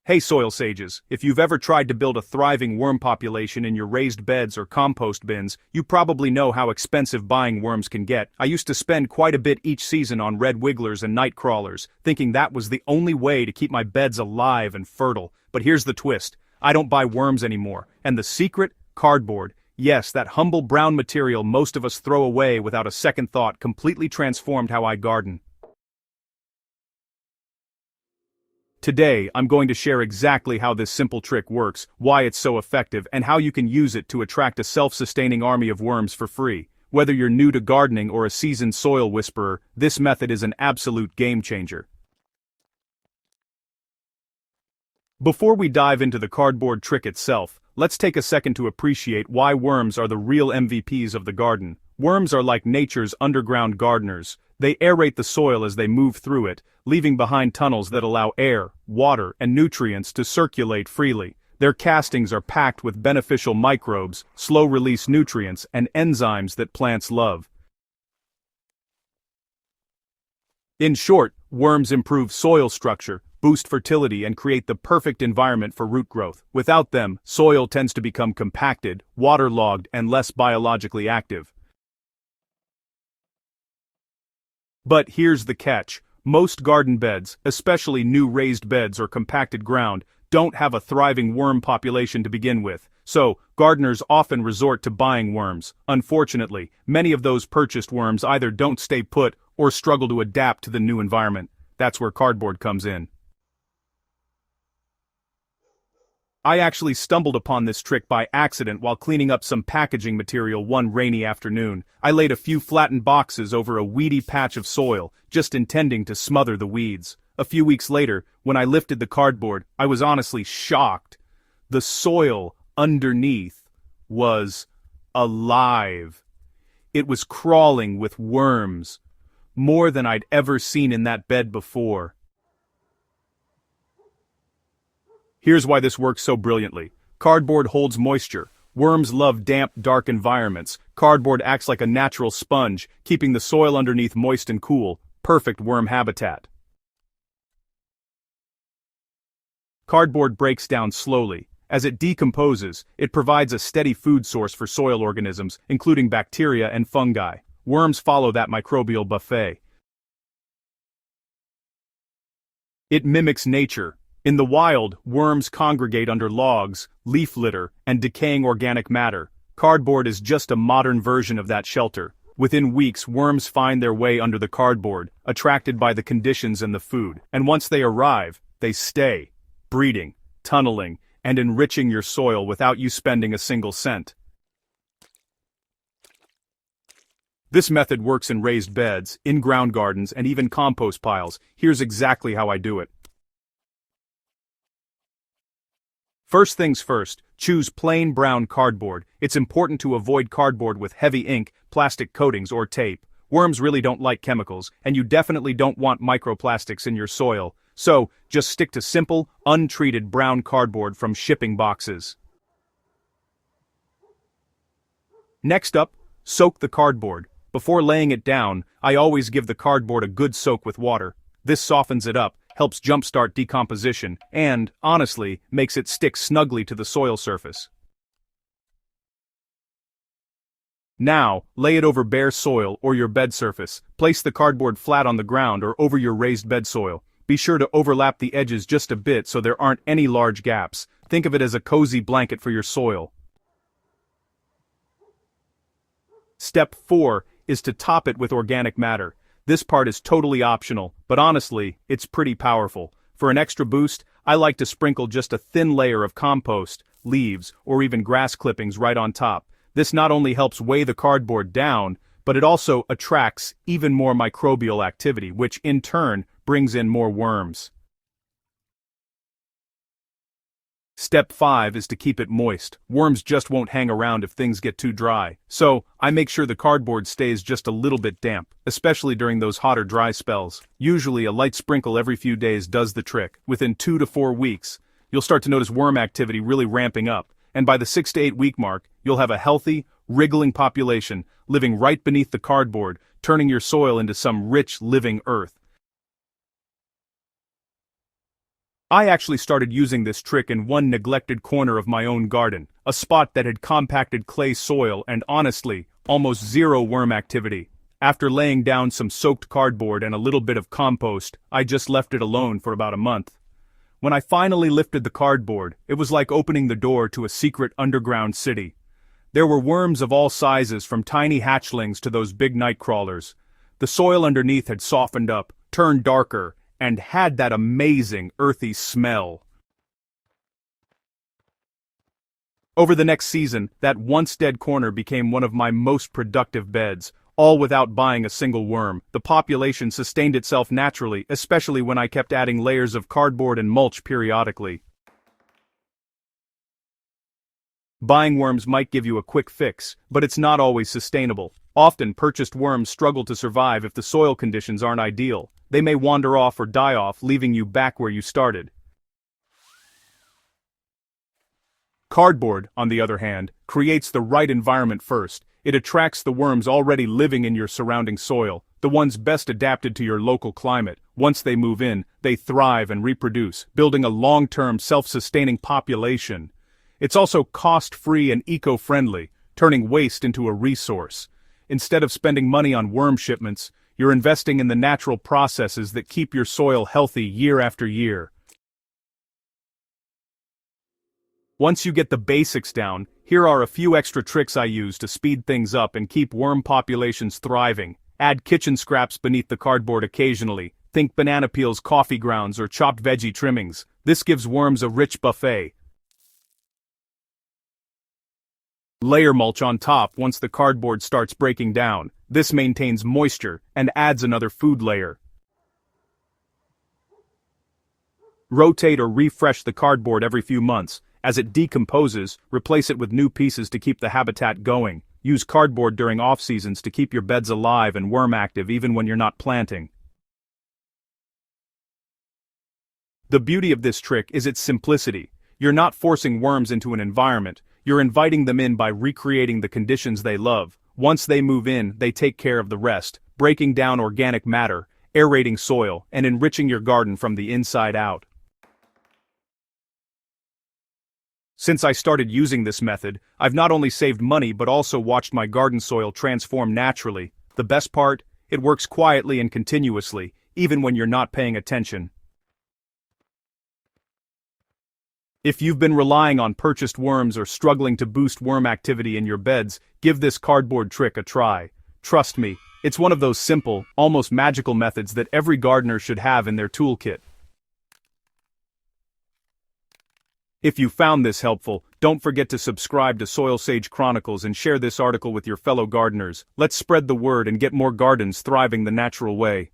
Hey soil sages, if you've ever tried to build a thriving worm population in your raised beds or compost bins, you probably know how expensive buying worms can get. I used to spend quite a bit each season on red wigglers and night crawlers, thinking that was the only way to keep my beds alive and fertile. But here's the twist. I don't buy worms anymore. And the secret? Cardboard. Yes, that humble brown material most of us throw away without a second thought completely transformed how I garden. Today, I'm going to share exactly how this simple trick works, why it's so effective, and how you can use it to attract a self-sustaining army of worms for free. Whether you're new to gardening or a seasoned soil whisperer, this method is an absolute game changer. Before we dive into the cardboard trick itself, let's take a second to appreciate why worms are the real MVPs of the garden. Worms are like nature's underground gardeners. They aerate the soil as they move through it, leaving behind tunnels that allow air, water, and nutrients to circulate freely. Their castings are packed with beneficial microbes, slow-release nutrients, and enzymes that plants love. In short, worms improve soil structure, boost fertility, and create the perfect environment for root growth. Without them, soil tends to become compacted, waterlogged, and less biologically active. But here's the catch. Most garden beds, especially new raised beds or compacted ground, don't have a thriving worm population to begin with, so gardeners often resort to buying worms. Unfortunately, many of those purchased worms either don't stay put or struggle to adapt to the new environment. That's where cardboard comes in. I actually stumbled upon this trick by accident while cleaning up some packaging material one rainy afternoon. I laid a few flattened boxes over a weedy patch of soil, just intending to smother the weeds. A few weeks later, when I lifted the cardboard, I was honestly shocked. The soil underneath was alive. It was crawling with worms, more than I'd ever seen in that bed before. Here's why this works so brilliantly. Cardboard holds moisture. Worms love damp, dark environments. Cardboard acts like a natural sponge, keeping the soil underneath moist and cool. Perfect worm habitat. Cardboard breaks down slowly. As it decomposes, it provides a steady food source for soil organisms, including bacteria and fungi. Worms follow that microbial buffet. It mimics nature. In the wild, worms congregate under logs, leaf litter, and decaying organic matter. Cardboard is just a modern version of that shelter. Within weeks, worms find their way under the cardboard, attracted by the conditions and the food. And once they arrive, they stay, breeding, tunneling, and enriching your soil without you spending a single cent. This method works in raised beds, in-ground gardens, and even compost piles. Here's exactly how I do it. First things first, choose plain brown cardboard. It's important to avoid cardboard with heavy ink, plastic coatings, or tape. Worms really don't like chemicals, and you definitely don't want microplastics in your soil. So, just stick to simple, untreated brown cardboard from shipping boxes. Next up, soak the cardboard. Before laying it down, I always give the cardboard a good soak with water. This softens it up, helps jumpstart decomposition, and, honestly, makes it stick snugly to the soil surface. Now, lay it over bare soil or your bed surface. Place the cardboard flat on the ground or over your raised bed soil. Be sure to overlap the edges just a bit so there aren't any large gaps. Think of it as a cozy blanket for your soil. Step 4 is to top it with organic matter. This part is totally optional, but honestly, it's pretty powerful. For an extra boost, I like to sprinkle just a thin layer of compost, leaves, or even grass clippings right on top. This not only helps weigh the cardboard down, but it also attracts even more microbial activity, which in turn brings in more worms. Step 5 is to keep it moist. Worms just won't hang around if things get too dry. So, I make sure the cardboard stays just a little bit damp, especially during those hot or dry spells. Usually a light sprinkle every few days does the trick. Within 2 to 4 weeks, you'll start to notice worm activity really ramping up, and by the 6 to 8 week mark, you'll have a healthy, wriggling population living right beneath the cardboard, turning your soil into some rich, living earth. I actually started using this trick in one neglected corner of my own garden, a spot that had compacted clay soil and honestly, almost zero worm activity. After laying down some soaked cardboard and a little bit of compost, I just left it alone for about a month. When I finally lifted the cardboard, it was like opening the door to a secret underground city. There were worms of all sizes, from tiny hatchlings to those big night crawlers. The soil underneath had softened up, turned darker, and had that amazing, earthy smell. Over the next season, that once dead corner became one of my most productive beds, all without buying a single worm. The population sustained itself naturally, especially when I kept adding layers of cardboard and mulch periodically. Buying worms might give you a quick fix, but it's not always sustainable. Often, purchased worms struggle to survive if the soil conditions aren't ideal. They may wander off or die off, leaving you back where you started. Cardboard, on the other hand, creates the right environment first. It attracts the worms already living in your surrounding soil, the ones best adapted to your local climate. Once they move in, they thrive and reproduce, building a long-term, self-sustaining population. It's also cost-free and eco-friendly, turning waste into a resource. Instead of spending money on worm shipments, you're investing in the natural processes that keep your soil healthy year after year. Once you get the basics down, here are a few extra tricks I use to speed things up and keep worm populations thriving. Add kitchen scraps beneath the cardboard occasionally. Think banana peels, coffee grounds, or chopped veggie trimmings. This gives worms a rich buffet. Layer mulch on top once the cardboard starts breaking down. This maintains moisture and adds another food layer. Rotate or refresh the cardboard every few months. As it decomposes, replace it with new pieces to keep the habitat going. Use cardboard during off-seasons to keep your beds alive and worm active even when you're not planting. The beauty of this trick is its simplicity. You're not forcing worms into an environment. You're inviting them in by recreating the conditions they love. Once they move in, they take care of the rest, breaking down organic matter, aerating soil, and enriching your garden from the inside out. Since I started using this method, I've not only saved money but also watched my garden soil transform naturally. The best part? It works quietly and continuously, even when you're not paying attention. If you've been relying on purchased worms or struggling to boost worm activity in your beds, give this cardboard trick a try. Trust me, it's one of those simple, almost magical methods that every gardener should have in their toolkit. If you found this helpful, don't forget to subscribe to Soil Sage Chronicles and share this article with your fellow gardeners. Let's spread the word and get more gardens thriving the natural way.